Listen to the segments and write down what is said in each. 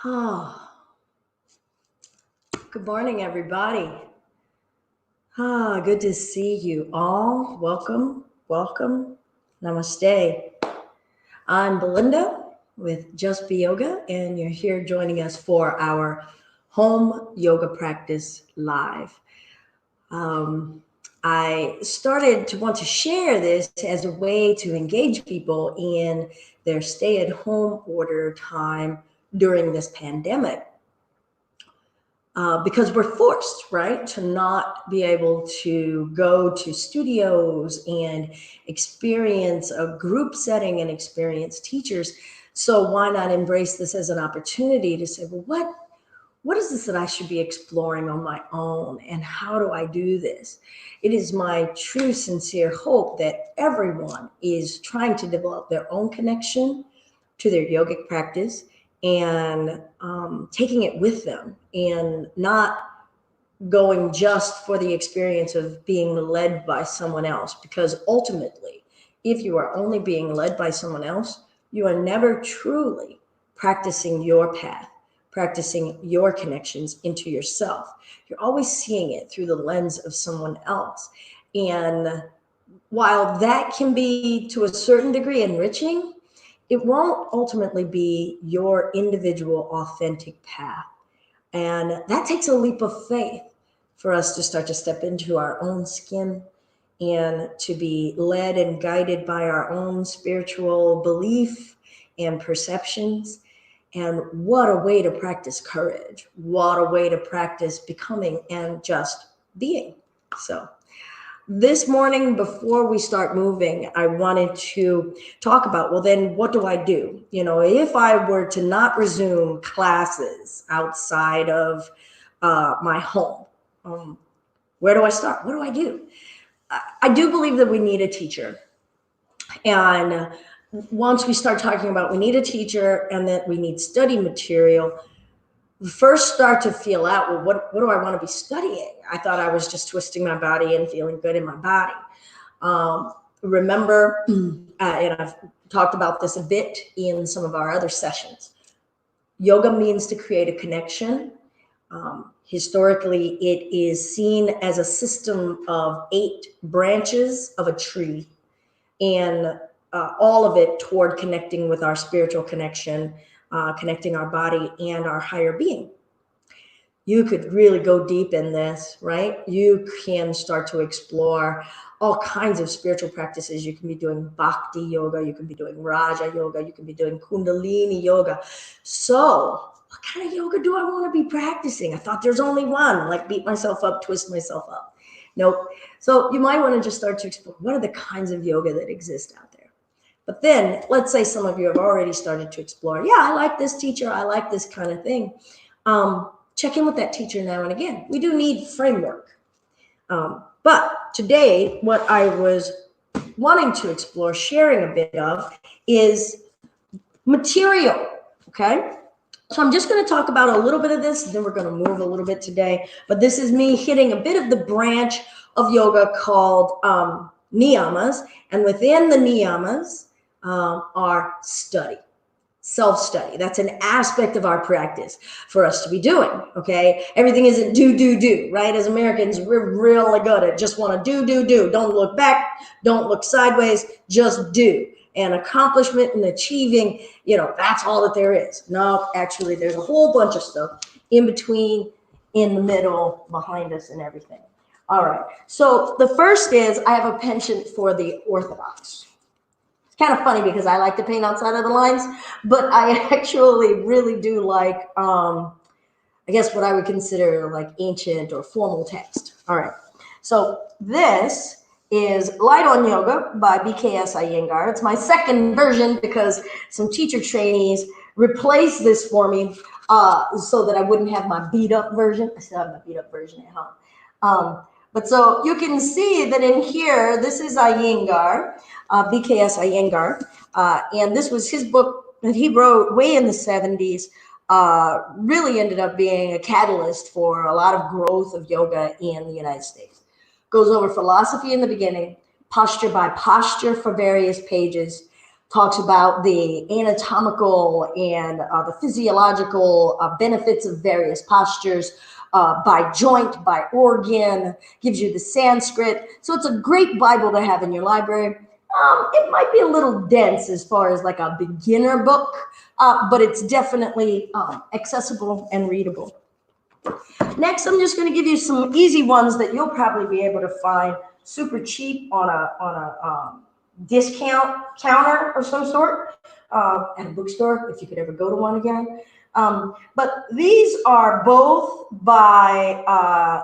Oh, good morning, everybody. Good to see you all. Welcome, welcome. Namaste. I'm Belinda with Just Be Yoga, and you're here joining us for our home yoga practice live. I started to want to share this as a way to engage people in their stay-at-home order time during this pandemic. Because we're forced, right, to not be able to go to studios and experience a group setting and experience teachers. So why not embrace this as an opportunity to say, well, what is this that I should be exploring on my own, and how do I do this? It is my true, sincere hope that everyone is trying to develop their own connection to their yogic practice and taking it with them and not going just for the experience of being led by someone else. Because ultimately, if you are only being led by someone else, you are never truly practicing your path, practicing your connections into yourself. You're always seeing it through the lens of someone else. And while that can be to a certain degree enriching, it won't ultimately be your individual authentic path. And that takes a leap of faith for us to start to step into our own skin and to be led and guided by our own spiritual belief and perceptions. And what a way to practice courage. What a way to practice becoming and just being. So this morning, before we start moving, I wanted to talk about, well, then what do I do? You know, if I were to not resume classes outside of my home, where do I start? What do I do? I do believe that we need a teacher. And once we start talking about we need a teacher and that we need study material, first start to feel out, well, what do I want to be studying? I thought I was just twisting my body and feeling good in my body. Remember, and I've talked about this a bit in some of our other sessions, yoga means to create a connection. Historically, it is seen as a system of 8 branches of a tree, and all of it toward connecting with our spiritual connection, connecting our body and our higher being. You could really go deep in this, right? You can start to explore all kinds of spiritual practices. You can be doing bhakti yoga, you can be doing raja yoga, you can be doing kundalini yoga. So what kind of yoga do I want to be practicing? I thought there's only one, like beat myself up, twist myself up. Nope. So you might want to just start to explore what are the kinds of yoga that exist out there. But then let's say some of you have already started to explore, yeah, I like this teacher, I like this kind of thing. Check in with that teacher now and again. We do need framework. But today, what I was wanting to explore, sharing a bit of, is material, okay? So I'm just going to talk about a little bit of this, and then we're going to move a little bit today. But this is me hitting a bit of the branch of yoga called niyamas. And within the niyamas are study. Self-study. That's an aspect of our practice for us to be doing, okay? Everything isn't do, right? As Americans, we're really good at just want to do. Don't look back, don't look sideways, just do. And accomplishment and achieving, you know, that's all that there is. No, actually, there's a whole bunch of stuff in between, in the middle, behind us and everything. All right, so the first is I have a penchant for the orthodox. Kind of funny because I like to paint outside of the lines, but I actually really do like, I guess what I would consider like ancient or formal text. All right. So this is Light on Yoga by BKS Iyengar. It's my second version because some teacher trainees replaced this for me so that I wouldn't have my beat up version. I still have my beat up version at home. But so you can see that in here, this is Iyengar. BKS Iyengar, and this was his book that he wrote way in the 70s, really ended up being a catalyst for a lot of growth of yoga in the United States. Goes over philosophy in the beginning, posture by posture for various pages, talks about the anatomical and the physiological benefits of various postures by joint, by organ, gives you the Sanskrit. So it's a great Bible to have in your library. It might be a little dense as far as like a beginner book, but it's definitely accessible and readable. Next, I'm just going to give you some easy ones that you'll probably be able to find super cheap on a discount counter of some sort at a bookstore, if you could ever go to one again. But these are both by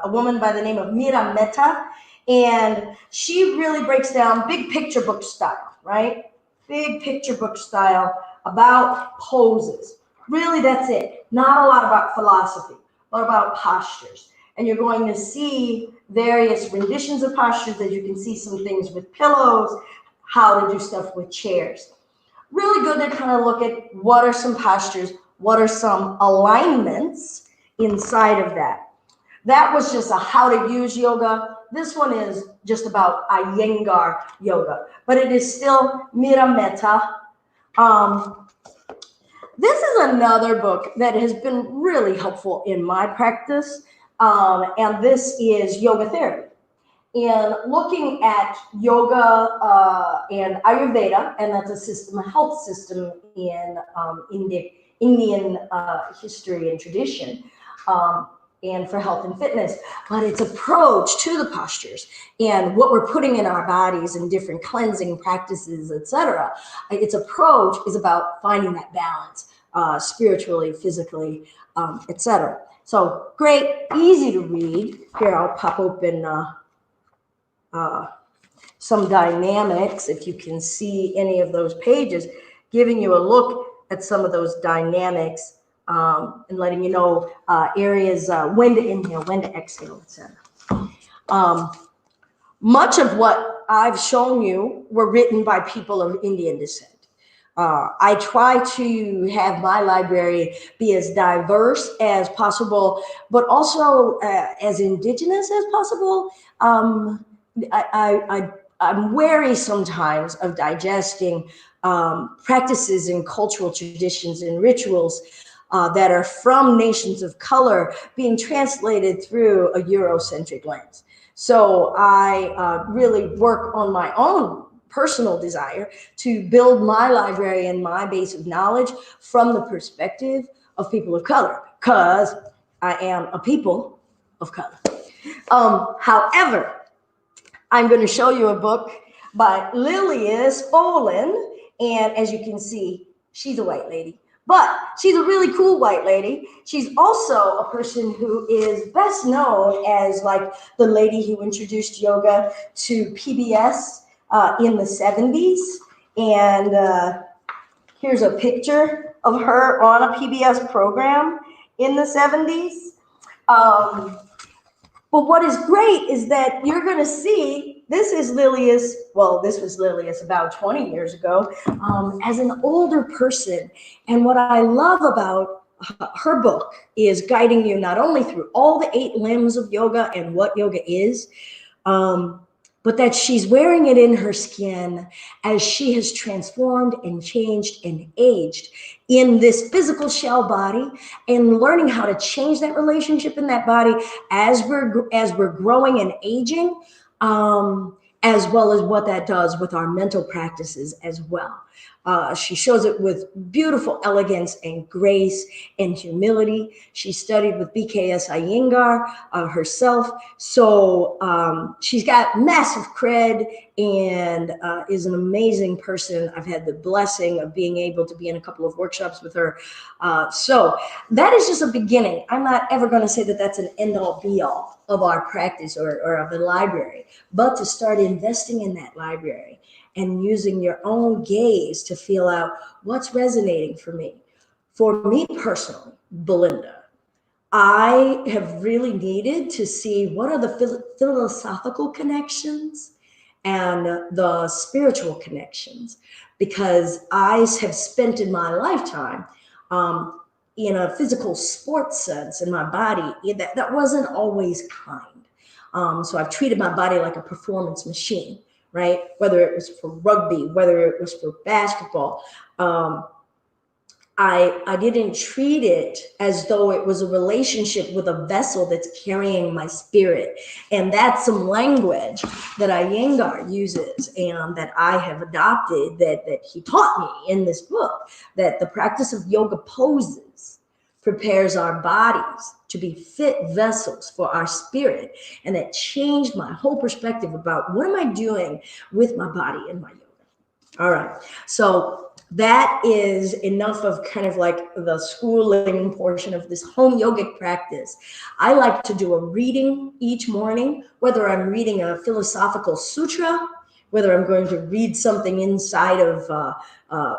a woman by the name of Mira Mehta, and she really breaks down big picture book style, right? Big picture book style about poses. Really, that's it. Not a lot about philosophy, but about postures. And you're going to see various renditions of postures, as you can see some things with pillows, how to do stuff with chairs. Really good to kind of look at what are some postures, what are some alignments inside of that. That was just a how to use yoga. This one is just about Iyengar yoga, but it is still Mira Mehta. This is another book that has been really helpful in my practice, and this is Yoga Therapy. And looking at yoga and Ayurveda, and that's a system, a health system in Indian history and tradition, and for health and fitness, but its approach to the postures and what we're putting in our bodies and different cleansing practices, etc. Its approach is about finding that balance, spiritually, physically, etc. So great, easy to read. Here, I'll pop open some dynamics, if you can see any of those pages, giving you a look at some of those dynamics, and letting you know areas when to inhale, when to exhale, etc. Much of what I've shown you were written by people of Indian descent. I try to have my library be as diverse as possible, but also as indigenous as possible. I'm wary sometimes of digesting practices and cultural traditions and rituals that are from nations of color being translated through a Eurocentric lens. So I really work on my own personal desire to build my library and my base of knowledge from the perspective of people of color, because I am a people of color. However, I'm going to show you a book by Lilias Olin, and as you can see, she's a white lady, but she's a really cool white lady. She's also a person who is best known as like the lady who introduced yoga to PBS in the 70s. And here's a picture of her on a PBS program in the 70s. But what is great is that you're going to see, this is Lilias, well, this was Lilias about 20 years ago, as an older person. And what I love about her book is guiding you not only through all the 8 limbs of yoga and what yoga is, but that she's wearing it in her skin as she has transformed and changed and aged in this physical shell body, and learning how to change that relationship in that body as we're growing and aging, as well as what that does with our mental practices as well. She shows it with beautiful elegance and grace and humility. She studied with BKS Iyengar herself. So she's got massive cred and is an amazing person. I've had the blessing of being able to be in a couple of workshops with her. So that is just a beginning. I'm not ever going to say that that's an end-all be-all of our practice or of the library, but to start investing in that library and using your own gaze to feel out what's resonating for me. For me personally, Belinda, I have really needed to see what are the philosophical connections and the spiritual connections, because I have spent in my lifetime in a physical sports sense in my body that wasn't always kind. So I've treated my body like a performance machine, right? Whether it was for rugby, whether it was for basketball. I didn't treat it as though it was a relationship with a vessel that's carrying my spirit. And that's some language that Iyengar uses and that I have adopted, that he taught me in this book, that the practice of yoga poses prepares our bodies to be fit vessels for our spirit. And that changed my whole perspective about what am I doing with my body and my yoga. All right. So that is enough of kind of like the schooling portion of this home yogic practice. I like to do a reading each morning, whether I'm reading a philosophical sutra, whether I'm going to read something inside of a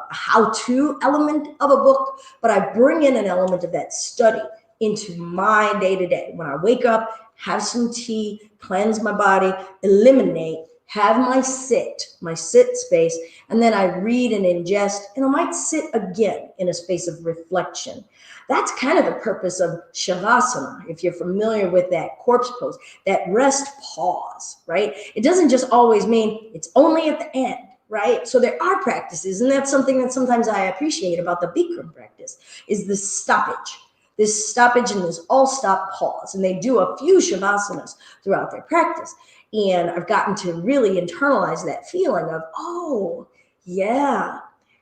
how-to element of a book, but I bring in an element of that study into my day-to-day. When I wake up, have some tea, cleanse my body, eliminate, have my sit space, and then I read and ingest, and I might sit again in a space of reflection. That's kind of the purpose of Shavasana, if you're familiar with that corpse pose, that rest pause, right? It doesn't just always mean it's only at the end, right? So there are practices, and that's something that sometimes I appreciate about the Bikram practice, is this stoppage and this all stop pause. And they do a few Shavasanas throughout their practice. And I've gotten to really internalize that feeling of, oh, yeah,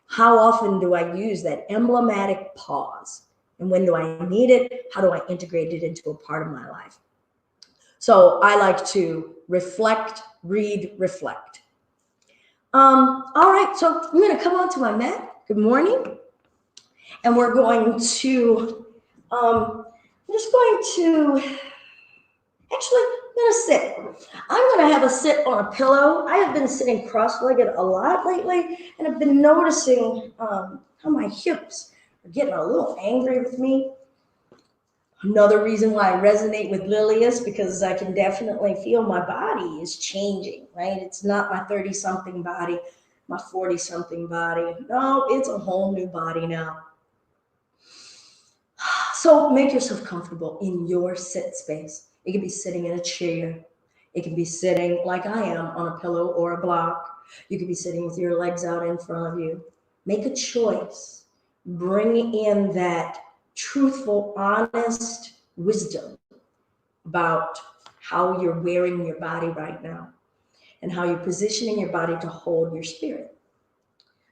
how often do I use that emblematic pause? And when do I need it? How do I integrate it into a part of my life? So I like to reflect, read, reflect. All right, so I'm going to come onto my mat. Good morning. And we're going to, I'm just going to, actually, I'm going to sit. I'm going to have a sit on a pillow. I have been sitting cross-legged a lot lately, and I've been noticing how my hips are getting a little angry with me. Another reason why I resonate with Lily is because I can definitely feel my body is changing, right? It's not my 30-something body, my 40-something body. No, it's a whole new body now. So make yourself comfortable in your sit space. It can be sitting in a chair. It can be sitting like I am on a pillow or a block. You could be sitting with your legs out in front of you. Make a choice. Bring in that truthful, honest wisdom about how you're wearing your body right now and how you're positioning your body to hold your spirit.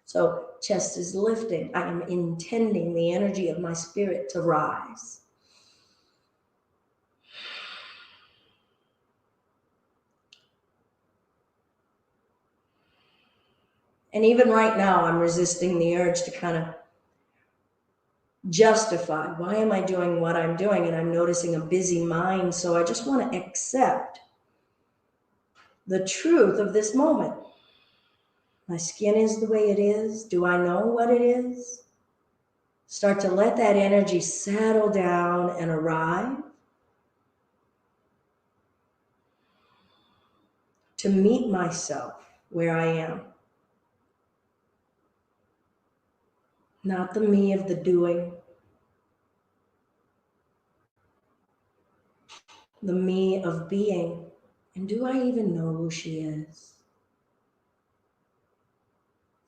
So chest is lifting. I am intending the energy of my spirit to rise. And even right now, I'm resisting the urge to kind of justify, why am I doing what I'm doing? And I'm noticing a busy mind. So I just want to accept the truth of this moment. My skin is the way it is. Do I know what it is? Start to let that energy settle down and arrive to meet myself where I am. Not the me of the doing, the me of being. And do I even know who she is?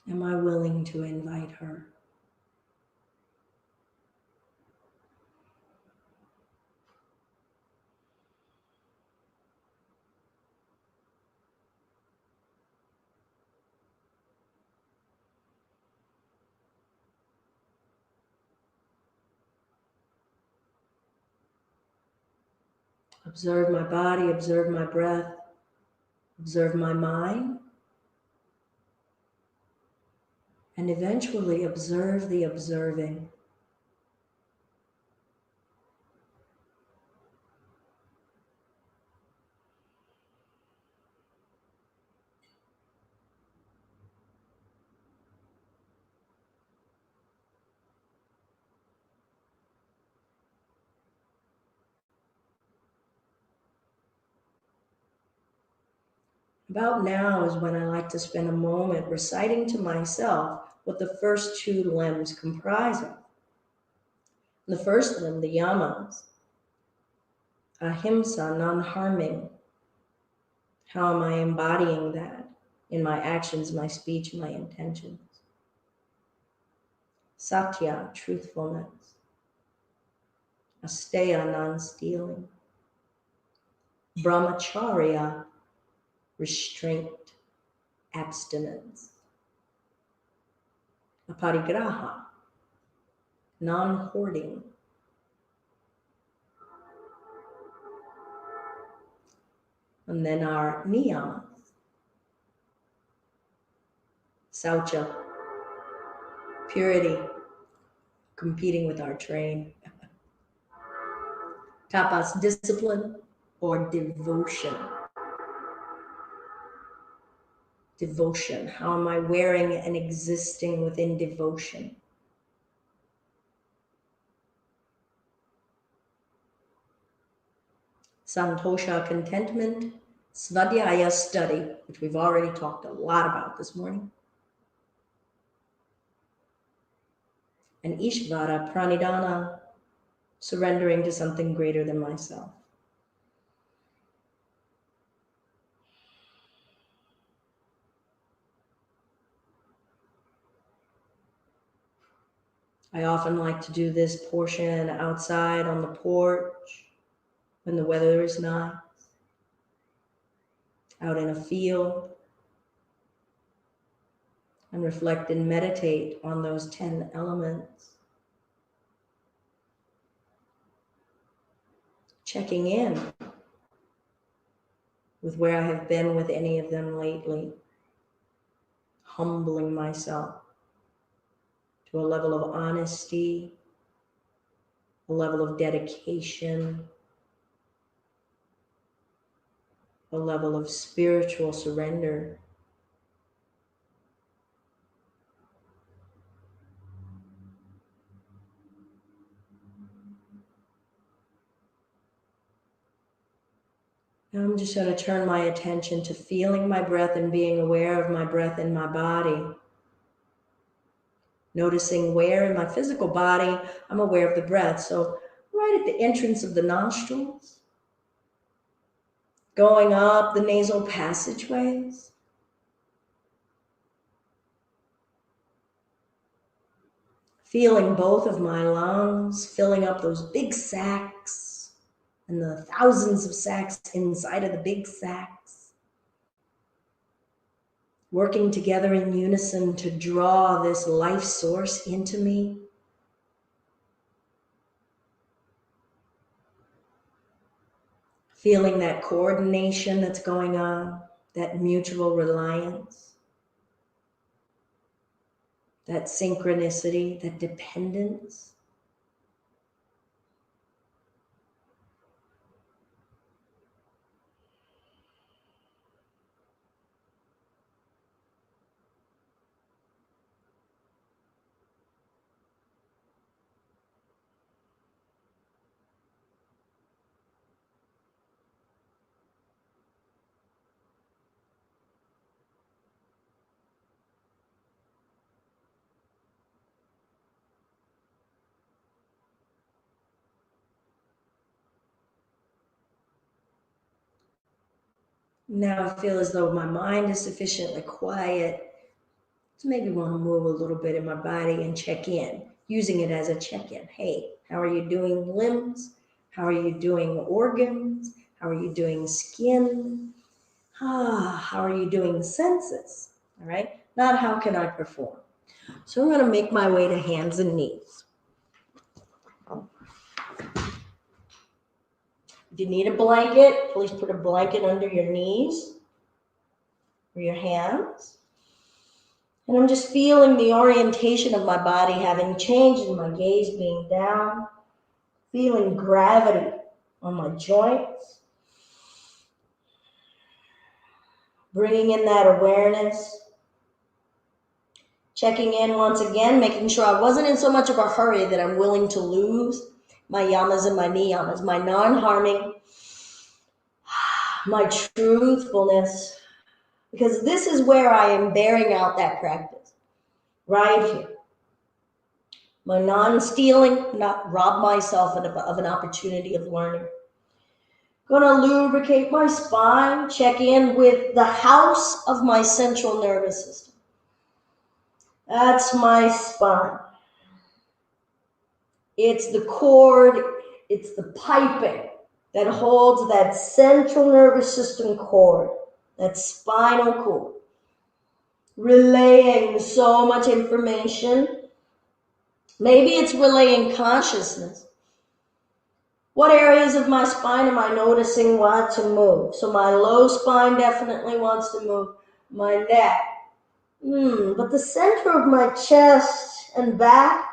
Am I willing to invite her? Observe my body, observe my breath, observe my mind, and eventually observe the observing. About now is when I like to spend a moment reciting to myself what the first two limbs comprise of. The first limb, the yamas, ahimsa, non-harming. How am I embodying that? in my actions, my speech, my intentions. Satya, truthfulness. Asteya, non-stealing. Brahmacharya, restraint, abstinence. Aparigraha, non-hoarding. And then our niyamas. Saucha, purity, competing with our train. Tapas, discipline or devotion. Devotion. How am I wearing and existing within devotion? Santosha, contentment. Svadyaya, study, which we've already talked a lot about this morning. And Ishvara, pranidhana, surrendering to something greater than myself. I often like to do this portion outside on the porch when the weather is nice, out in a field, and reflect and meditate on those 10 elements. Checking in with where I have been with any of them lately, humbling myself to a level of honesty, a level of dedication, a level of spiritual surrender. Now I'm just going to turn my attention to feeling my breath and being aware of my breath in my body. Noticing where in my physical body I'm aware of the breath. So right at the entrance of the nostrils, going up the nasal passageways, feeling both of my lungs filling up those big sacs and the thousands of sacs inside of the big sacs, working together in unison to draw this life source into me. Feeling that coordination that's going on, that mutual reliance, that synchronicity, that dependence. Now I feel as though my mind is sufficiently quiet to maybe want to move a little bit in my body and check in, using it as a check-in. Hey, how are you doing limbs? How are you doing organs? How are you doing skin? How are you doing senses? All right, not how can I perform. So I'm going to make my way to hands and knees. If you need a blanket, please put a blanket under your knees or your hands. And I'm just feeling the orientation of my body having changed and my gaze being down, feeling gravity on my joints, bringing in that awareness, checking in once again, making sure I wasn't in so much of a hurry that I'm willing to lose my yamas and my niyamas, my non-harming, my truthfulness, because this is where I am bearing out that practice, right here. My non-stealing, not rob myself of an opportunity of learning. Gonna lubricate my spine, check in with the house of my central nervous system. That's my spine. It's the cord, it's the piping that holds that central nervous system cord, that spinal cord, relaying so much information. Maybe it's relaying consciousness. What areas of my spine am I noticing want to move? So my low spine definitely wants to move. My neck. But the center of my chest and back,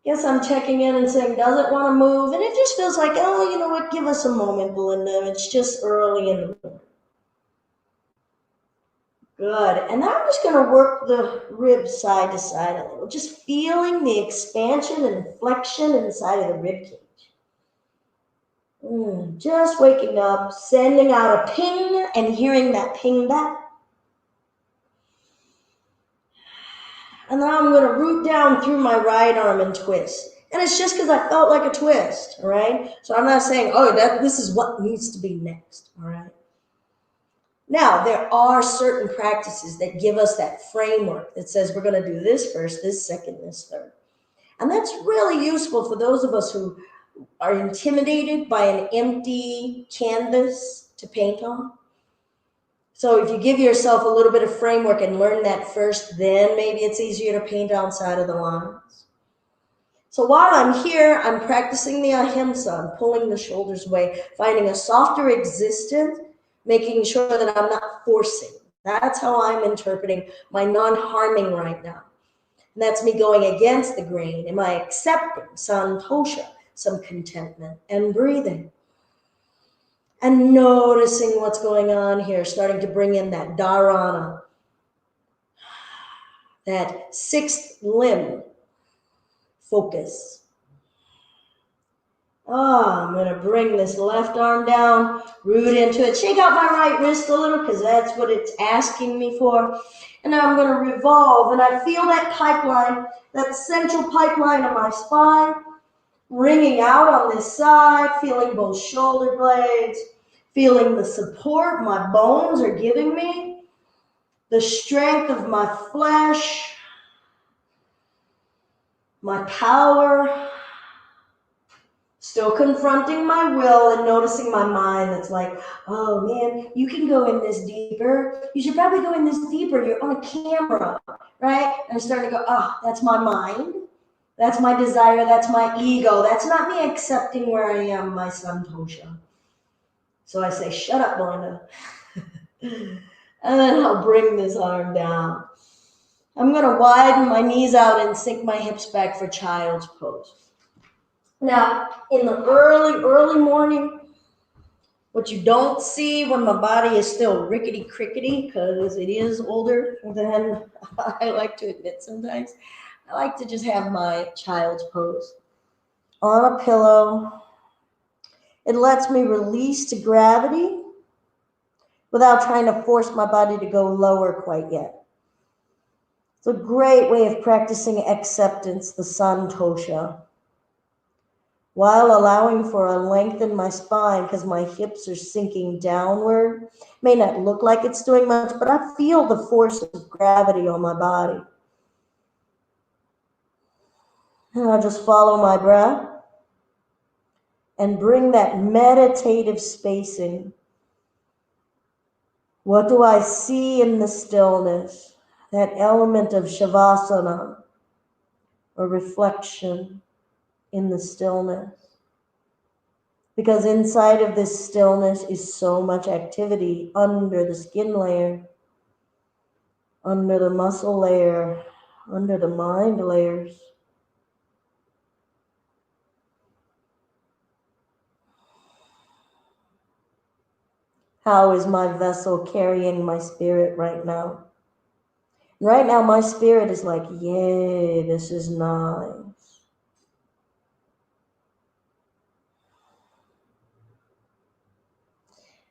guess I'm checking in and saying, does it want to move? And it just feels like, oh, you know what? Give us a moment, Belinda. It's just early in the morning. Good. And now I'm just going to work the ribs side to side a little, just feeling the expansion and flexion inside of the rib cage. Just waking up, sending out a ping and hearing that ping back. And now I'm going to root down through my right arm and twist. And it's just because I felt like a twist, all right? So I'm not saying, oh, this is what needs to be next, all right? Now, there are certain practices that give us that framework that says we're going to do this first, this second, this third. And that's really useful for those of us who are intimidated by an empty canvas to paint on. So if you give yourself a little bit of framework and learn that first, then maybe it's easier to paint outside of the lines. So while I'm here, I'm practicing the ahimsa. I'm pulling the shoulders away, finding a softer existence, making sure that I'm not forcing. That's how I'm interpreting my non-harming right now. And that's me going against the grain. Am I accepting santosha, some contentment, and breathing? And noticing what's going on here, starting to bring in that dharana, that sixth limb focus. I'm going to bring this left arm down, root into it. Shake out my right wrist a little because that's what it's asking me for. And now I'm going to revolve, and I feel that pipeline, that central pipeline of my spine, ringing out on this side, feeling both shoulder blades, feeling the support my bones are giving me, the strength of my flesh, my power. Still confronting my will and noticing my mind that's like, oh man, you can go in this deeper. You should probably go in this deeper. You're on a camera, right? And I'm starting to go, oh, that's my mind. That's my desire. That's my ego. That's not me accepting where I am, my santosha. So I say, shut up, Belinda. And then I'll bring this arm down. I'm going to widen my knees out and sink my hips back for child's pose. Now, in the early morning, what you don't see when my body is still rickety-crickety, because it is older than I like to admit sometimes, I like to just have my child's pose on a pillow. It lets me release to gravity without trying to force my body to go lower quite yet. It's a great way of practicing acceptance, the santosha, while allowing for a length in my spine because my hips are sinking downward. May not look like it's doing much, but I feel the force of gravity on my body. And I'll just follow my breath and bring that meditative spacing. What do I see in the stillness? That element of shavasana, or reflection in the stillness. Because inside of this stillness is so much activity under the skin layer, under the muscle layer, under the mind layers. How is my vessel carrying my spirit right now? Right now, my spirit is like, yay, this is nice.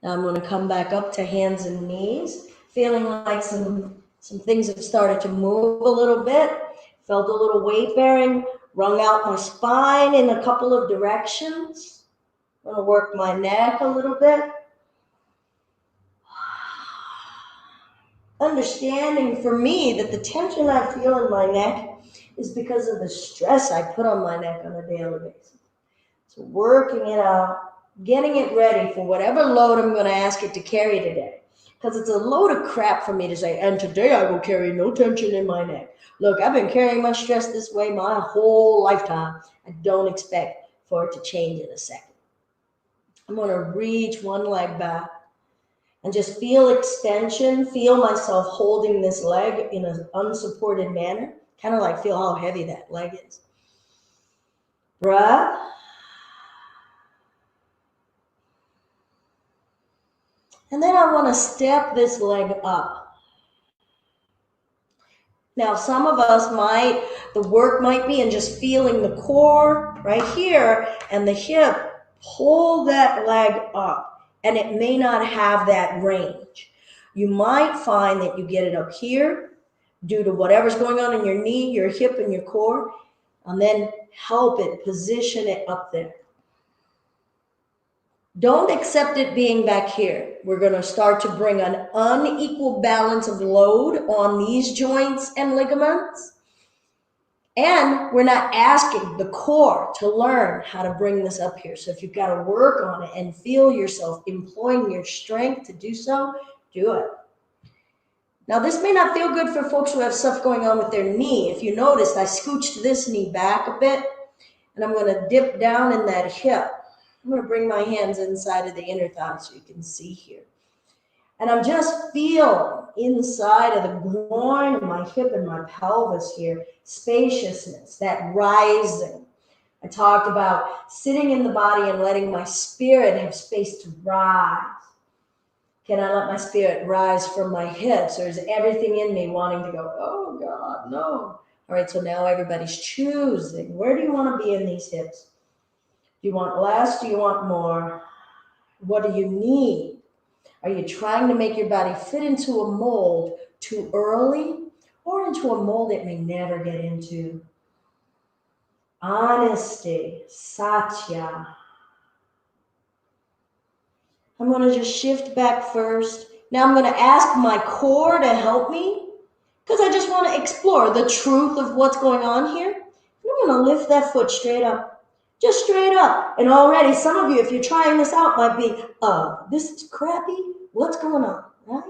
Now I'm going to come back up to hands and knees, feeling like some things have started to move a little bit. Felt a little weight bearing, wrung out my spine in a couple of directions. I'm gonna work my neck a little bit. Understanding for me that the tension I feel in my neck is because of the stress I put on my neck on a daily basis. So working it out, getting it ready for whatever load I'm going to ask it to carry today. Because it's a load of crap for me to say, and today I will carry no tension in my neck. Look, I've been carrying my stress this way my whole lifetime. I don't expect for it to change in a second. I'm going to reach one leg back and just feel extension, feel myself holding this leg in an unsupported manner, kind of like feel how heavy that leg is. Breath. And then I want to step this leg up. Now, some of us the work might be in just feeling the core right here and the hip, pull that leg up, and it may not have that range. You might find that you get it up here due to whatever's going on in your knee, your hip, and your core, and then help it, position it up there. Don't accept it being back here. We're going to start to bring an unequal balance of load on these joints and ligaments. And we're not asking the core to learn how to bring this up here. So if you've got to work on it and feel yourself employing your strength to do so, do it. Now, this may not feel good for folks who have stuff going on with their knee. If you noticed, I scooched this knee back a bit, and I'm going to dip down in that hip. I'm going to bring my hands inside of the inner thigh so you can see here. And I'm just feeling inside of the groin of my hip and my pelvis here, spaciousness, that rising. I talked about sitting in the body and letting my spirit have space to rise. Can I let my spirit rise from my hips, or is everything in me wanting to go, oh God, no? All right, so now everybody's choosing. Where do you want to be in these hips? Do you want less? Do you want more? What do you need? Are you trying to make your body fit into a mold too early, or into a mold it may never get into? Honesty, satya. I'm going to just shift back first. Now I'm going to ask my core to help me, because I just want to explore the truth of what's going on here. I'm going to lift that foot straight up. Just straight up. And already some of you, if you're trying this out, might be, this is crappy. What's going on, right?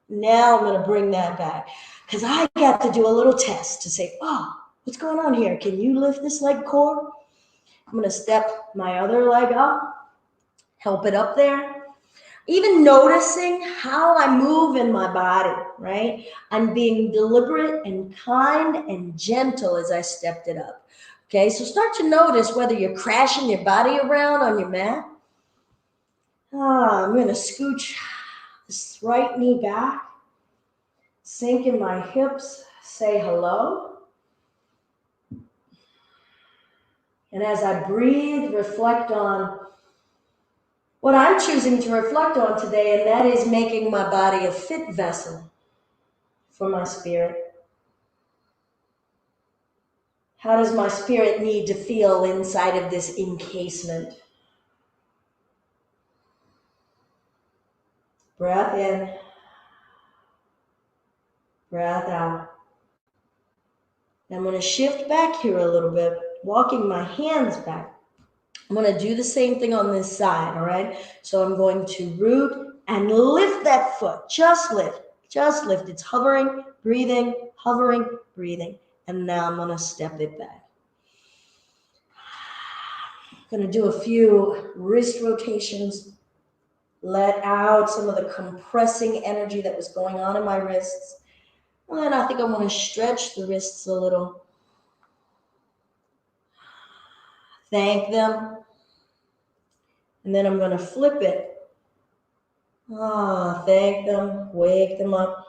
Now I'm going to bring that back, because I got to do a little test to say, what's going on here? Can you lift this leg, core? I'm going to step my other leg up, help it up there. Even noticing how I move in my body, right? I'm being deliberate and kind and gentle as I stepped it up. Okay, so start to notice whether you're crashing your body around on your mat. I'm going to scooch this right knee back, sink in my hips, say hello. And as I breathe, reflect on what I'm choosing to reflect on today, and that is making my body a fit vessel for my spirit. How does my spirit need to feel inside of this encasement? Breath in, breath out. I'm going to shift back here a little bit, walking my hands back. I'm going to do the same thing on this side, all right? So I'm going to root and lift that foot. Just lift, just lift. It's hovering, breathing, and now I'm going to step it back. I'm going to do a few wrist rotations, let out some of the compressing energy that was going on in my wrists. And then I think I want to stretch the wrists a little. Thank them. And then I'm going to flip it. Thank them, wake them up.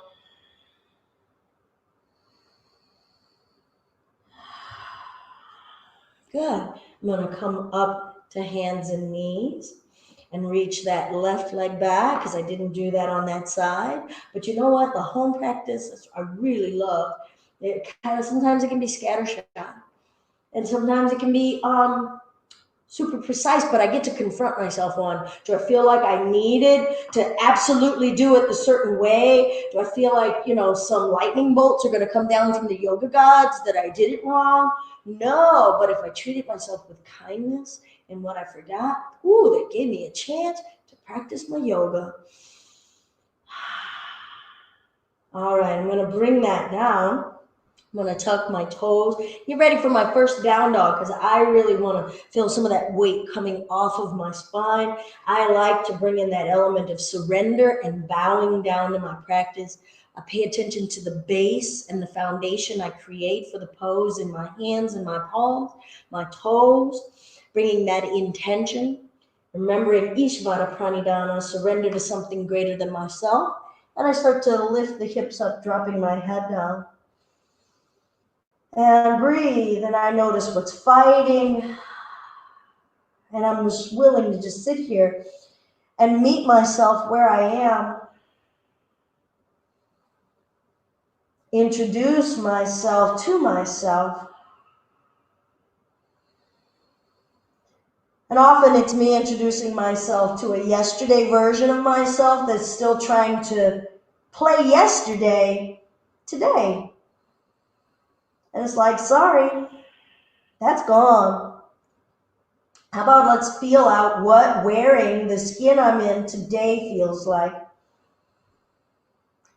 Good. I'm going to come up to hands and knees and reach that left leg back, because I didn't do that on that side. But you know what? The home practice I really love. Sometimes it can be scattershot, and sometimes it can be super precise, but I get to confront myself on, do I feel like I needed to absolutely do it the certain way? Do I feel like, some lightning bolts are going to come down from the yoga gods that I did it wrong? No, but if I treated myself with kindness and what I forgot, that gave me a chance to practice my yoga. All right, I'm going to bring that down. I'm going to tuck my toes. Get ready for my first down dog because I really want to feel some of that weight coming off of my spine. I like to bring in that element of surrender and bowing down to my practice. I pay attention to the base and the foundation I create for the pose in my hands and my palms, my toes, bringing that intention, remembering Ishvara Pranidhana, surrender to something greater than myself. And I start to lift the hips up, dropping my head down. And breathe, and I notice what's fighting. And I'm just willing to just sit here and meet myself where I am. Introduce myself to myself. And often it's me introducing myself to a yesterday version of myself that's still trying to play yesterday today. And it's like, sorry, that's gone. How about let's feel out what wearing the skin I'm in today feels like.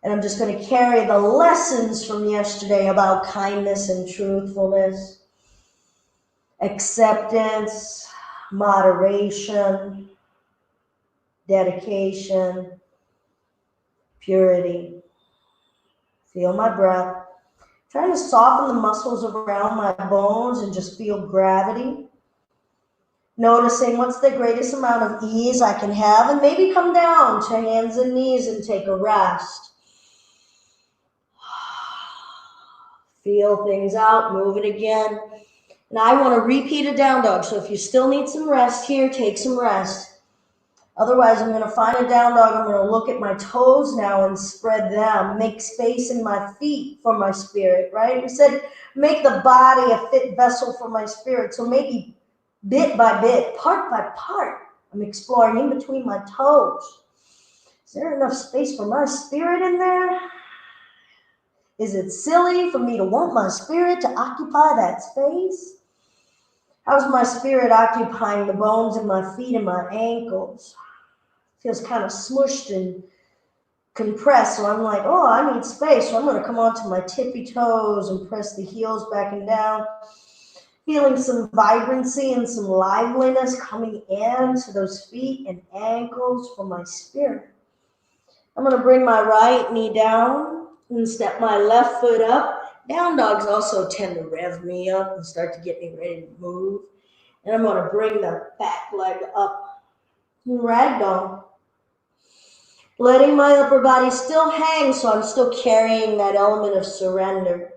And I'm just going to carry the lessons from yesterday about kindness and truthfulness, acceptance, moderation, dedication, purity. Feel my breath. Trying to soften the muscles around my bones and just feel gravity. Noticing what's the greatest amount of ease I can have, and maybe come down to hands and knees and take a rest. Feel things out, move it again. And I want to repeat a down dog. So if you still need some rest here, take some rest. Otherwise, I'm going to find a down dog. I'm going to look at my toes now and spread them. Make space in my feet for my spirit, right? We said make the body a fit vessel for my spirit. So maybe bit by bit, part by part, I'm exploring in between my toes. Is there enough space for my spirit in there? Is it silly for me to want my spirit to occupy that space? How's my spirit occupying the bones in my feet and my ankles? Feels kind of smushed and compressed. So I'm like, I need space. So I'm going to come onto my tippy toes and press the heels back and down. Feeling some vibrancy and some liveliness coming into those feet and ankles for my spirit. I'm going to bring my right knee down and step my left foot up. Down dogs also tend to rev me up and start to get me ready to move. And I'm going to bring the back leg up and ragdoll. Letting my upper body still hang, so I'm still carrying that element of surrender.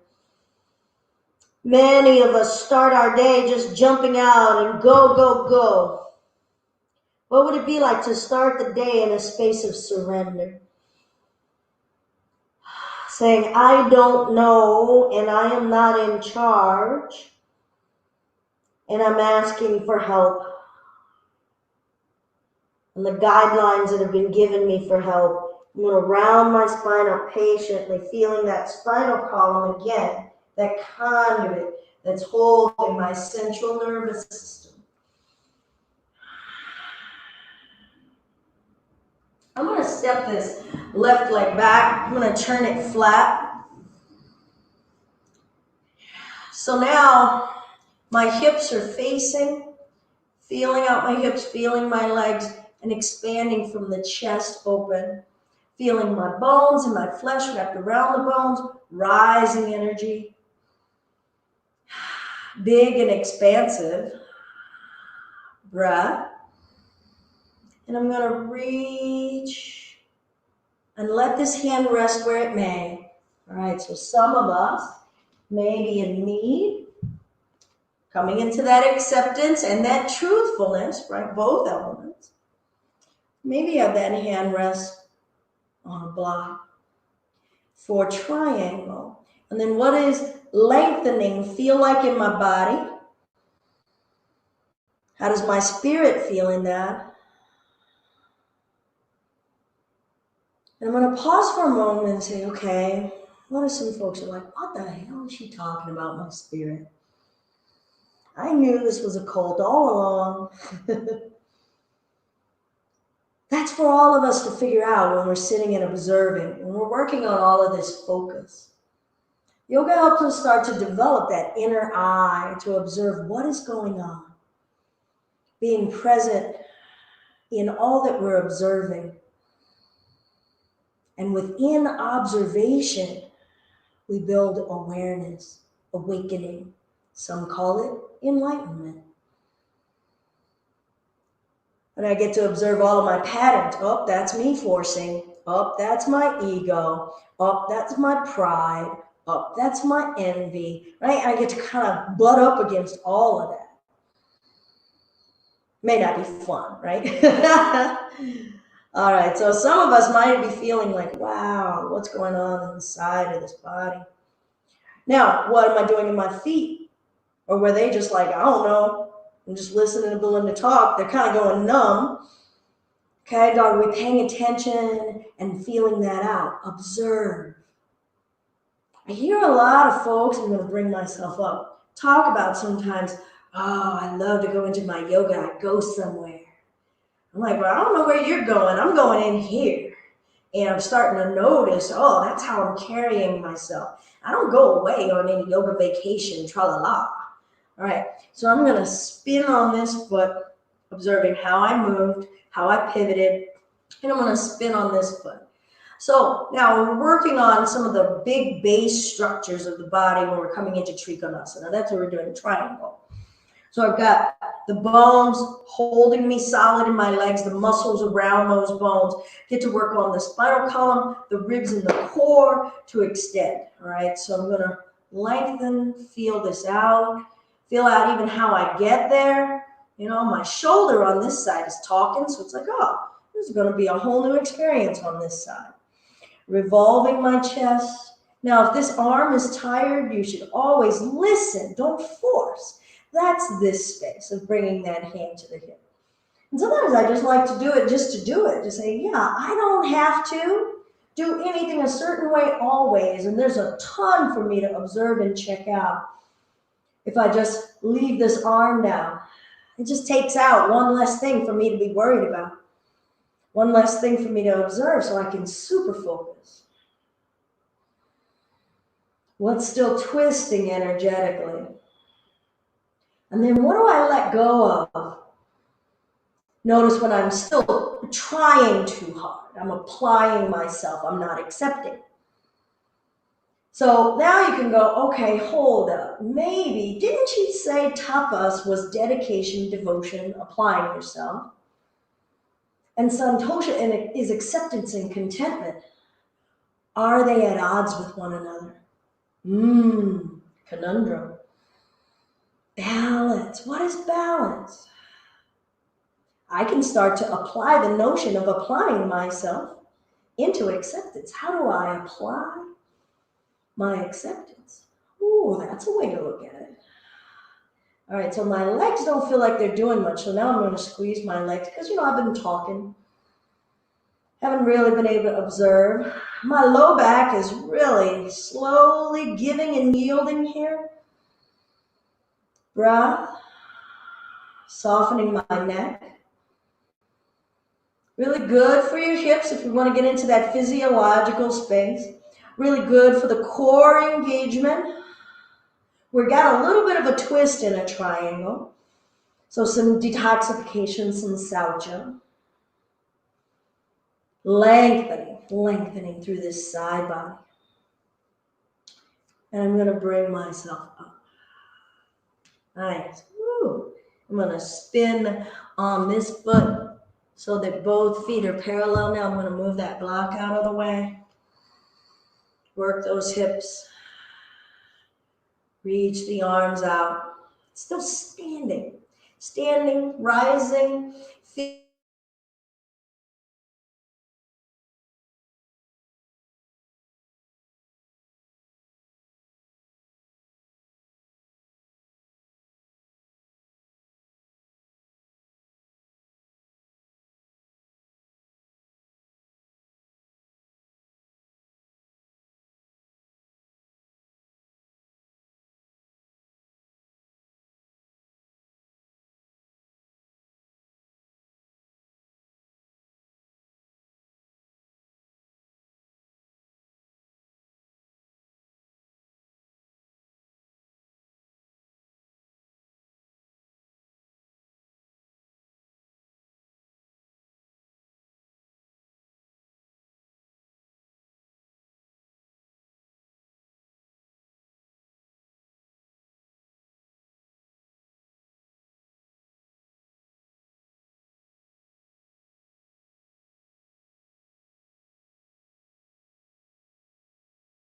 Many of us start our day just jumping out and go, go, go. What would it be like to start the day in a space of surrender? Saying, I don't know, and I am not in charge, and I'm asking for help. And the guidelines that have been given me for help, I'm going to round my spine up patiently, feeling that spinal column again, that conduit that's holding my central nervous system. I'm going to step this left leg back. I'm going to turn it flat. So now my hips are facing, feeling out my hips, feeling my legs, and expanding from the chest open. Feeling my bones and my flesh wrapped around the bones, rising energy. Big and expansive breath. And I'm going to reach and let this hand rest where it may. All right, so some of us may be in need, coming into that acceptance and that truthfulness, right? Both elements. Maybe have that hand rest on a block for triangle. And then what is lengthening feel like in my body? How does my spirit feel in that? And I'm going to pause for a moment and say, okay, what if some folks are like, what the hell is she talking about, my spirit? I knew this was a cult all along. That's for all of us to figure out when we're sitting and observing, when we're working on all of this focus. Yoga helps us start to develop that inner eye to observe what is going on, being present in all that we're observing. And within observation, we build awareness, awakening. Some call it enlightenment. And I get to observe all of my patterns. Oh, that's me forcing. Oh, that's my ego. Oh, that's my pride. Oh, that's my envy, right? I get to kind of butt up against all of that. May not be fun, right? All right, so some of us might be feeling like, wow, what's going on inside of this body? Now, what am I doing in my feet? Or were they just like, I don't know, I'm just listening to Belinda talk. They're kind of going numb. Okay, are we paying attention and feeling that out? Observe. I hear a lot of folks, I'm going to bring myself up, talk about sometimes, oh, I love to go into my yoga, I go somewhere. I'm like, well, I don't know where you're going. I'm going in here. And I'm starting to notice, oh, that's how I'm carrying myself. I don't go away on any yoga vacation, tra-la-la. All right, so I'm going to spin on this foot, observing how I moved, how I pivoted, and I'm going to spin on this foot. So now we're working on some of the big base structures of the body when we're coming into Trikonasana. That's what we're doing, triangle. So I've got the bones holding me solid in my legs, the muscles around those bones. Get to work on the spinal column, the ribs and the core to extend. All right, so I'm going to lengthen, feel this out, feel out even how I get there. You know, my shoulder on this side is talking, so it's like, oh, this is going to be a whole new experience on this side. Revolving my chest. Now, if this arm is tired, you should always listen. Don't force. That's this space of bringing that hand to the hip. And sometimes I just like to do it just to do it. To say, yeah, I don't have to do anything a certain way always. And there's a ton for me to observe and check out. If I just leave this arm down, it just takes out one less thing for me to be worried about. One less thing for me to observe so I can super focus. What's still twisting energetically? And then what do I let go of? Notice when I'm still trying too hard. I'm applying myself. I'm not accepting. So now you can go, okay, hold up. Maybe, didn't she say tapas was dedication, devotion, applying yourself? And santosha is acceptance and contentment. Are they at odds with one another? Conundrum. Balance. What is balance? I can start to apply the notion of applying myself into acceptance. How do I apply my acceptance? Ooh, that's a way to look at it. All right, so my legs don't feel like they're doing much, so now I'm going to squeeze my legs because, you know, I've been talking. Haven't really been able to observe. My low back is really slowly giving and yielding here. Breath, softening my neck. Really good for your hips if you want to get into that physiological space. Really good for the core engagement. We've got a little bit of a twist in a triangle. So some detoxification, some satya. Lengthening through this side body. And I'm going to bring myself up. Nice. Woo. I'm going to spin on this foot so that both feet are parallel. Now I'm going to move that block out of the way. Work those hips. Reach the arms out. Still standing. Standing, rising.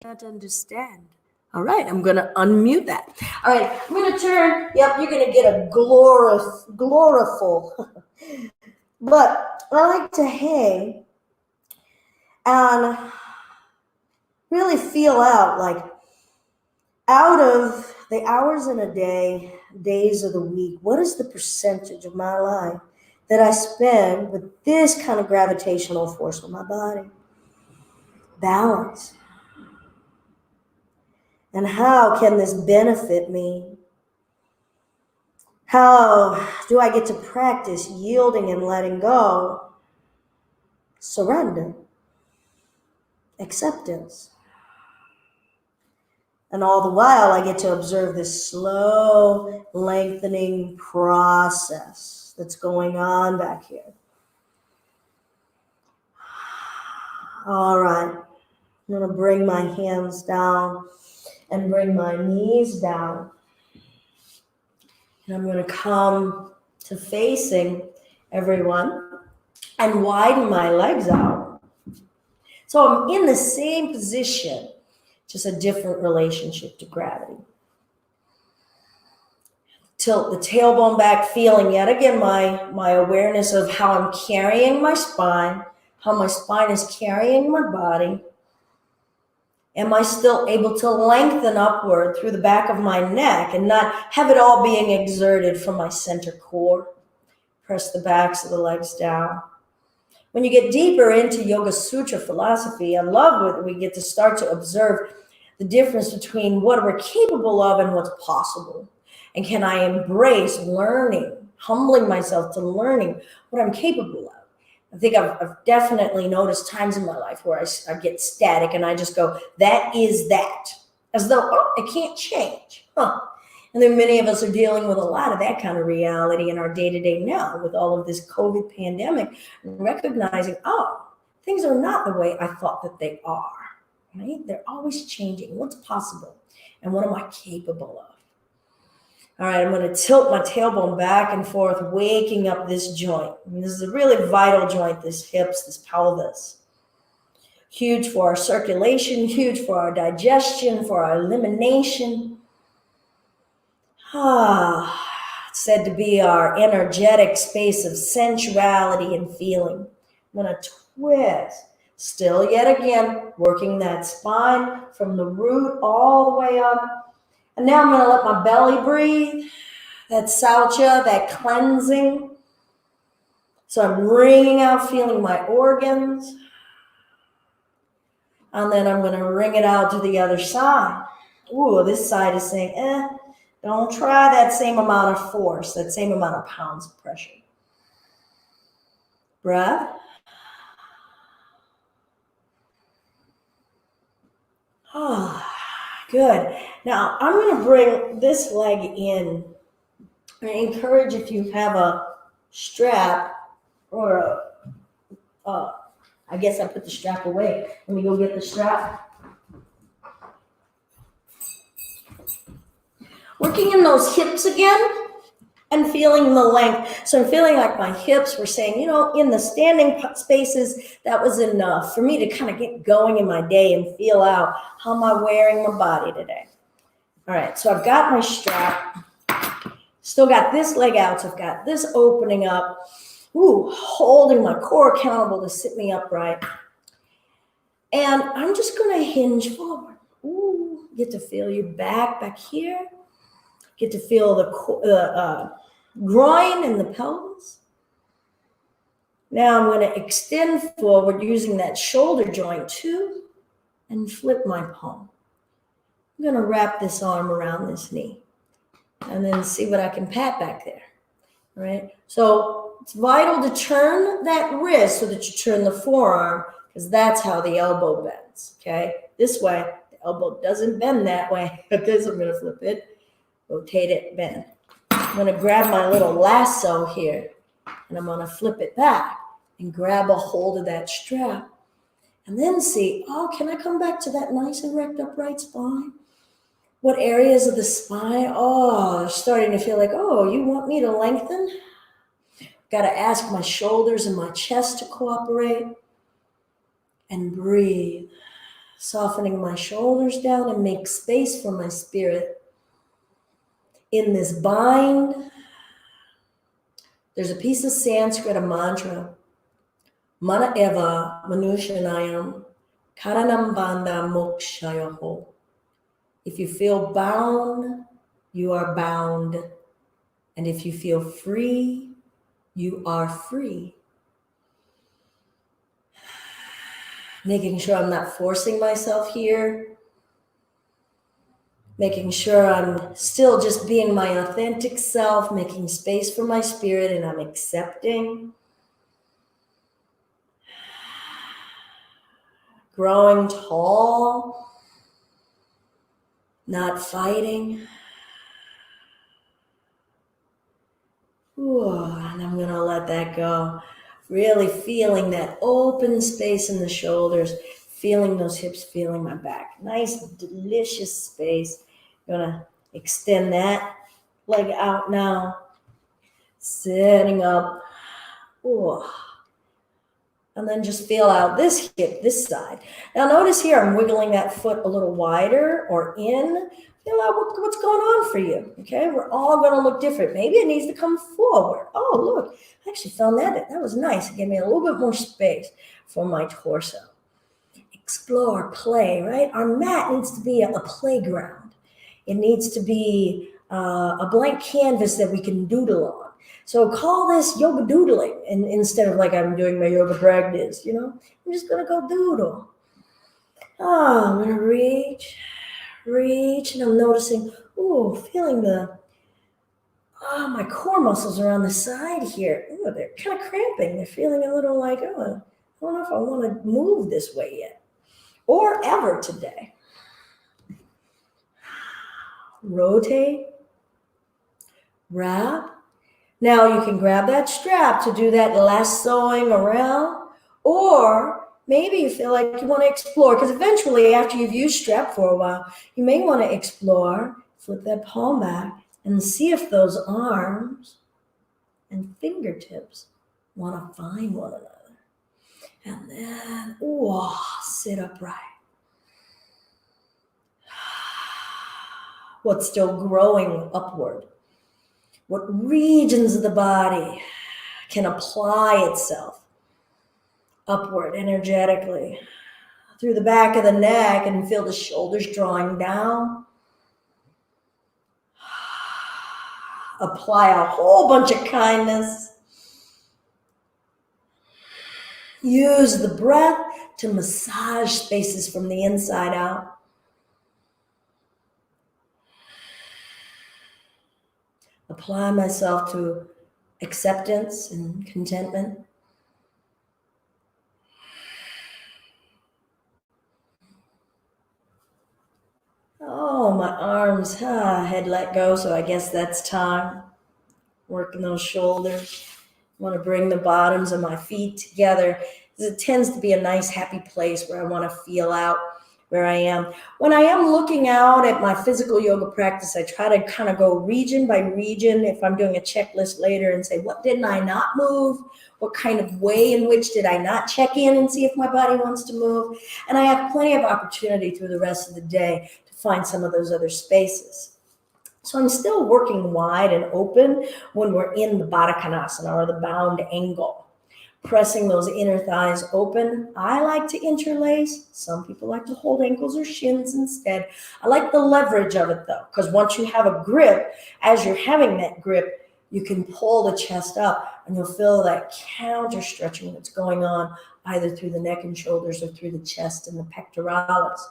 Can't understand. All right, I'm going to unmute that. All right, I'm going to turn. Yep, you're going to get a gloriful. But I like to hang and really feel out, like out of the hours in a day, days of the week, what is the percentage of my life that I spend with this kind of gravitational force with my body? Balance. And how can this benefit me? How do I get to practice yielding and letting go? Surrender. Acceptance. And all the while, I get to observe this slow, lengthening process that's going on back here. All right. I'm going to bring my hands down and bring my knees down. And I'm going to come to facing everyone and widen my legs out. So I'm in the same position, just a different relationship to gravity. Tilt the tailbone back, feeling yet again my awareness of how I'm carrying my spine, how my spine is carrying my body. Am I still able to lengthen upward through the back of my neck and not have it all being exerted from my center core? Press the backs of the legs down. When you get deeper into Yoga Sutra philosophy, I love when we get to start to observe the difference between what we're capable of and what's possible. And can I embrace learning, humbling myself to learning what I'm capable of? I think I've definitely noticed times in my life where I get static and I just go, that is that. As though, oh, it can't change. Huh. And then many of us are dealing with a lot of that kind of reality in our day-to-day now with all of this COVID pandemic, recognizing, oh, things are not the way I thought that they are, right? They're always changing. What's possible? And what am I capable of? All right, I'm going to tilt my tailbone back and forth, waking up this joint. And this is a really vital joint, this hips, this pelvis. Huge for our circulation, huge for our digestion, for our elimination. It's said to be our energetic space of sensuality and feeling. I'm going to twist. Still yet again, working that spine from the root all the way up. And now I'm going to let my belly breathe, that satya, that cleansing. So I'm wringing out, feeling my organs. And then I'm going to wring it out to the other side. Ooh, this side is saying, don't try that same amount of force, that same amount of pounds of pressure. Breath. Good. Now, I'm going to bring this leg in. I encourage if you have a strap or I guess I put the strap away. Let me go get the strap. Working in those hips again and feeling the length. So I'm feeling like my hips were saying, in the standing spaces, that was enough for me to kind of get going in my day and feel out how am I wearing my body today. All right, so I've got my strap. Still got this leg out, so I've got this opening up. Holding my core accountable to sit me upright. And I'm just going to hinge forward. Get to feel your back here. Get to feel the groin and the pelvis. Now I'm going to extend forward using that shoulder joint too and flip my palm. I'm going to wrap this arm around this knee and then see what I can pat back there. All right. So it's vital to turn that wrist so that you turn the forearm because that's how the elbow bends. Okay. This way, the elbow doesn't bend that way. Because I'm going to flip it, rotate it, bend. I'm going to grab my little lasso here and I'm going to flip it back and grab a hold of that strap and then see, can I come back to that nice erect upright spine? What areas of the spine? Starting to feel like, you want me to lengthen? Got to ask my shoulders and my chest to cooperate and breathe. Softening my shoulders down and make space for my spirit. In this bind, there's a piece of Sanskrit, a mantra. Mana eva manushanayam karanam bandha mokshayoho. If you feel bound, you are bound. And if you feel free, you are free. Making sure I'm not forcing myself here. Making sure I'm still just being my authentic self, making space for my spirit, and I'm accepting. Growing tall, not fighting. Ooh, and I'm gonna let that go. Really feeling that open space in the shoulders, feeling those hips, feeling my back. Nice, delicious space. Gonna extend that leg out now. Sitting up. Ooh. And then just feel out this hip, this side. Now notice here, I'm wiggling that foot a little wider or in. Feel out what's going on for you, okay? We're all gonna look different. Maybe it needs to come forward. Oh, look, I actually found that was nice. It gave me a little bit more space for my torso. Explore, play, right? Our mat needs to be a playground. It needs to be a blank canvas that we can doodle on. So call this yoga doodling, and instead of like I'm doing my yoga practice, I'm just gonna go doodle. Oh, I'm gonna reach, and I'm noticing, feeling my core muscles are on the side here. Ooh, they're kind of cramping. They're feeling a little like, I don't know if I want to move this way yet, or ever today. Rotate, wrap. Now you can grab that strap to do that lassoing around, or maybe you feel like you want to explore, because eventually after you've used strap for a while, you may want to explore, flip that palm back, and see if those arms and fingertips want to find one another. And then, sit upright. What's still growing upward? What regions of the body can apply itself upward energetically through the back of the neck, and feel the shoulders drawing down. Apply a whole bunch of kindness. Use the breath to massage spaces from the inside out. Apply myself to acceptance and contentment. Oh, my arms, had let go, so I guess that's time. Working those shoulders. I want to bring the bottoms of my feet together. It tends to be a nice, happy place where I want to feel out where I am. When I am looking out at my physical yoga practice, I try to kind of go region by region if I'm doing a checklist later and say, what didn't I not move? What kind of way in which did I not check in and see if my body wants to move? And I have plenty of opportunity through the rest of the day to find some of those other spaces. So I'm still working wide and open when we're in the Baddha Konasana, or the bound angle. Pressing those inner thighs open. I like to interlace. Some people like to hold ankles or shins instead. I like the leverage of it though, because once you have a grip, as you're having that grip, you can pull the chest up and you'll feel that counter stretching that's going on either through the neck and shoulders or through the chest and the pectoralis.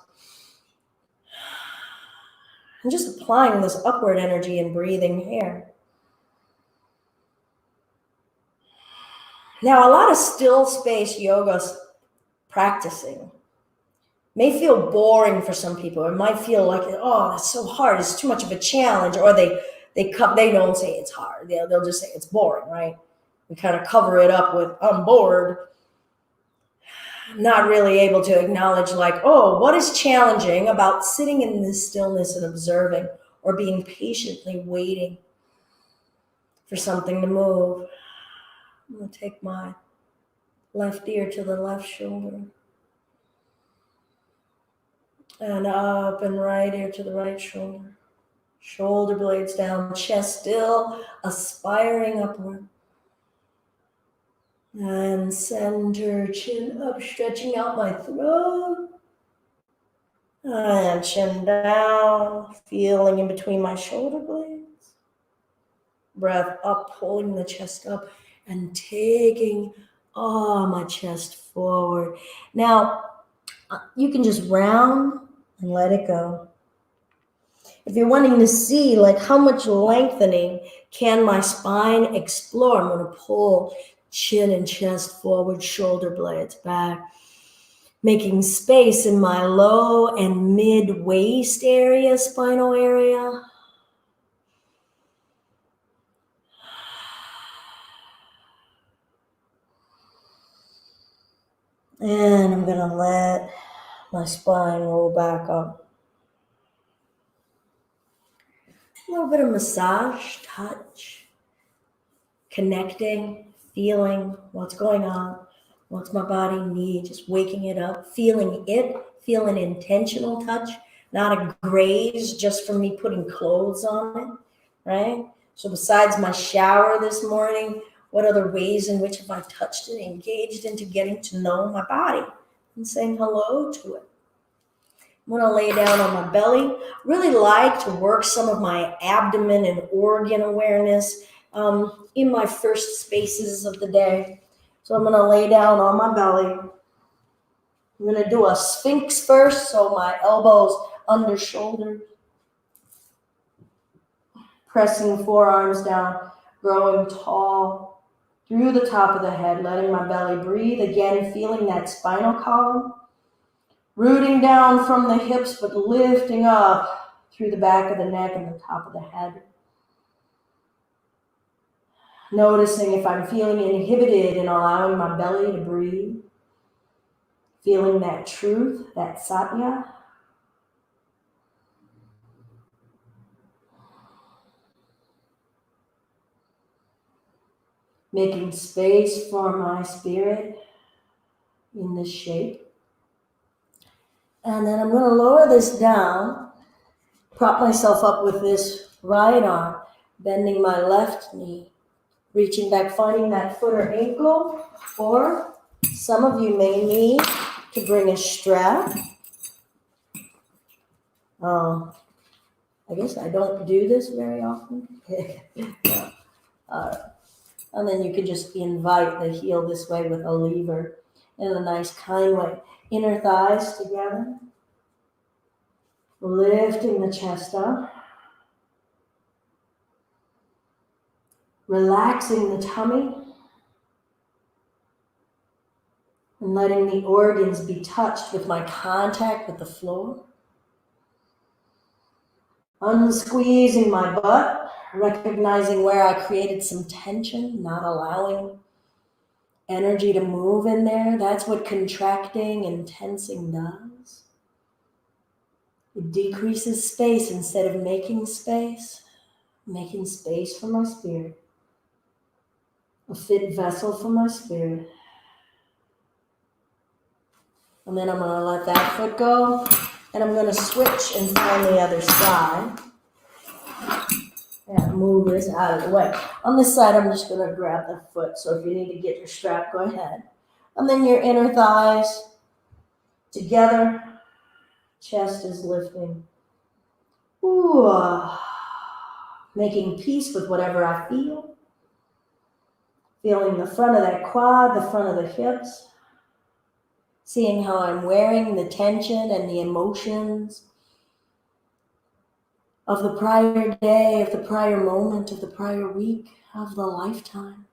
And just applying this upward energy and breathing here. Now, a lot of still space yoga practicing may feel boring for some people. It might feel like, that's so hard. It's too much of a challenge. Or they don't say it's hard. They'll just say it's boring, right? We kind of cover it up with, I'm bored. Not really able to acknowledge what is challenging about sitting in this stillness and observing, or being patiently waiting for something to move. I'm going to take my left ear to the left shoulder. And up and right ear to the right shoulder. Shoulder blades down, chest still aspiring upward. And center, chin up, stretching out my throat. And chin down, feeling in between my shoulder blades. Breath up, pulling the chest up and taking my chest forward. Now, you can just round and let it go. If you're wanting to see like how much lengthening can my spine explore, I'm going to pull chin and chest forward, shoulder blades back, making space in my low and mid waist area, spinal area. And I'm going to let my spine roll back up. A little bit of massage, touch, connecting, feeling what's going on, what's my body need, just waking it up, feeling it, feel an intentional touch, not a graze just from me putting clothes on it, right? So besides my shower this morning, what other ways in which have I touched it, engaged into getting to know my body and saying hello to it? I'm going to lay down on my belly. Really like to work some of my abdomen and organ awareness in my first spaces of the day. So I'm going to lay down on my belly. I'm going to do a sphinx first, so my elbows under shoulders. Pressing forearms down, growing tall through the top of the head, letting my belly breathe. Again, feeling that spinal column. Rooting down from the hips, but lifting up through the back of the neck and the top of the head. Noticing if I'm feeling inhibited and allowing my belly to breathe. Feeling that truth, that satya. Making space for my spirit in this shape. And then I'm going to lower this down, prop myself up with this right arm, bending my left knee, reaching back, finding that foot or ankle, or some of you may need to bring a strap. I guess I don't do this very often. And then you can just invite the heel this way with a lever in a nice kind way. Inner thighs together. Lifting the chest up. Relaxing the tummy. And letting the organs be touched with my contact with the floor. Unsqueezing my butt, recognizing where I created some tension, not allowing energy to move in there. That's what contracting and tensing does. It decreases space instead of making space for my spirit. A fit vessel for my spirit. And then I'm going to let that foot go. And I'm going to switch and find the other side. And move this out of the way. On this side, I'm just going to grab the foot. So if you need to get your strap, go ahead. And then your inner thighs together. Chest is lifting. Ooh. Making peace with whatever I feel. Feeling the front of that quad, the front of the hips. Seeing how I'm wearing the tension and the emotions of the prior day, of the prior moment, of the prior week, of the lifetime.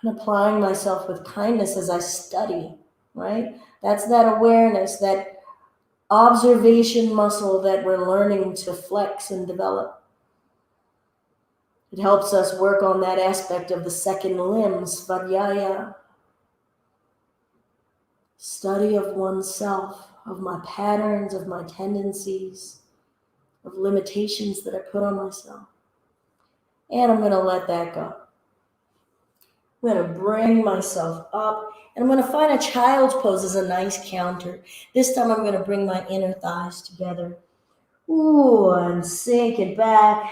And applying myself with kindness as I study, right? That's that awareness, that observation muscle that we're learning to flex and develop. It helps us work on that aspect of the second limb, svadyaya. Study of oneself, of my patterns, of my tendencies, of limitations that I put on myself. And I'm going to let that go. I'm going to bring myself up, and I'm going to find a child's pose as a nice counter. This time I'm going to bring my inner thighs together. Ooh, and sink it back,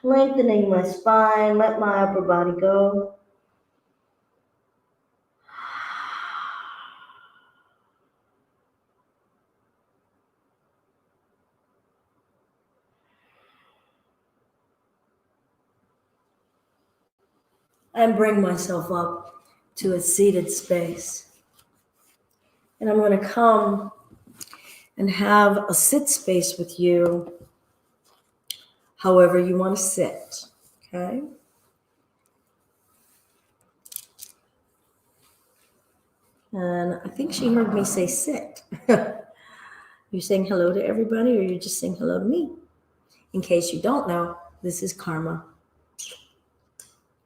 lengthening my spine, let my upper body go. And bring myself up to a seated space. And I'm going to come and have a sit space with you, however you want to sit, okay? And I think she heard me say sit. You saying hello to everybody, or you just saying hello to me? In case you don't know, this is karma.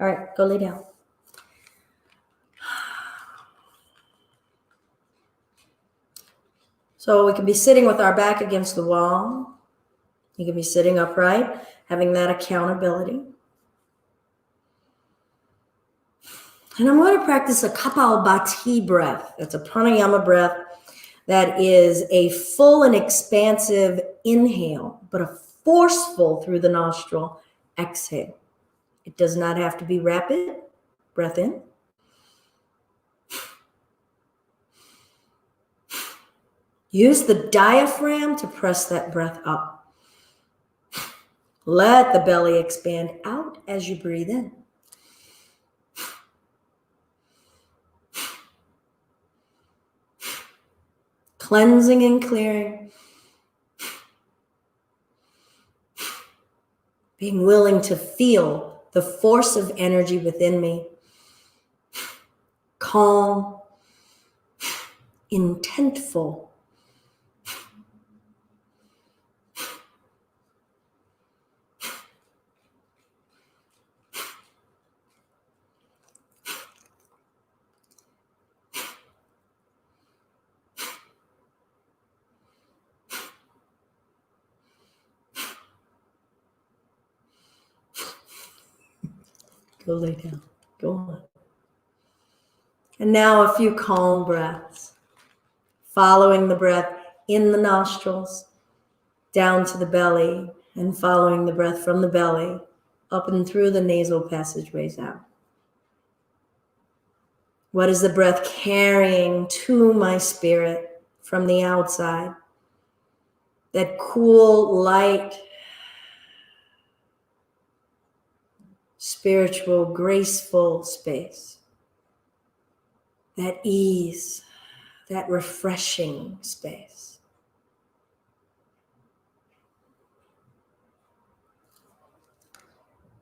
All right, go lay down. So we can be sitting with our back against the wall. You can be sitting upright, having that accountability. And I'm going to practice a Kapalbhati breath. That's a pranayama breath that is a full and expansive inhale, but a forceful through the nostril exhale. It does not have to be rapid. Breath in. Use the diaphragm to press that breath up. Let the belly expand out as you breathe in. Cleansing and clearing. Being willing to feel the force of energy within me. Calm, intentful. Go lay down. Go on. And now a few calm breaths. Following the breath in the nostrils, down to the belly, and following the breath from the belly, up and through the nasal passageways out. What is the breath carrying to my spirit from the outside? That cool, light, spiritual, graceful space. That ease, that refreshing space.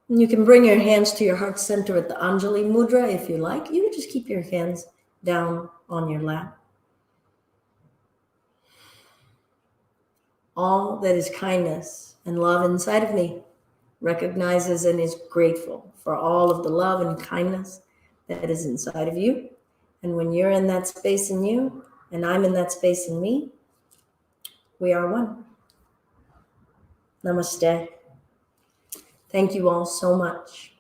And you can bring your hands to your heart center at the Anjali Mudra if you like. You can just keep your hands down on your lap. All that is kindness and love inside of me recognizes and is grateful for all of the love and kindness that is inside of you. And when you're in that space in you, and I'm in that space in me, we are one. Namaste. Thank you all so much.